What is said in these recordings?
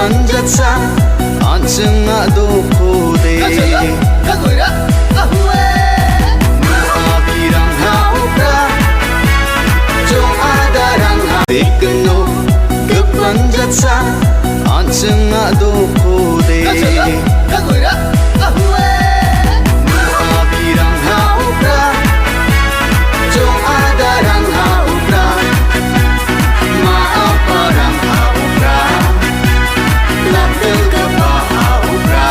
kepanjatsa anceng ado kode mahabirang haupra jong adarang tekeno kepanjatsa anceng ado kode mahabirang haupra jong adarang haupra maaparang haupra landel kepa haupra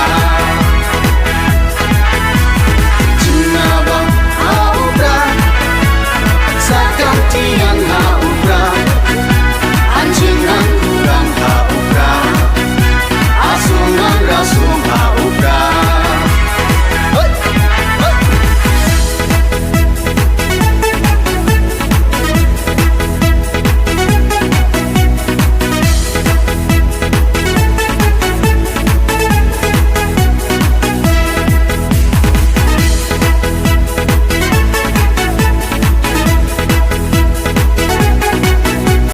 jinabang haupra sakam tiang haupra anjingan kurang haupra asungan rasung haupra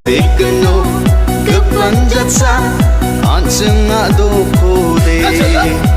tekeno kepanjatsa anceng ado kode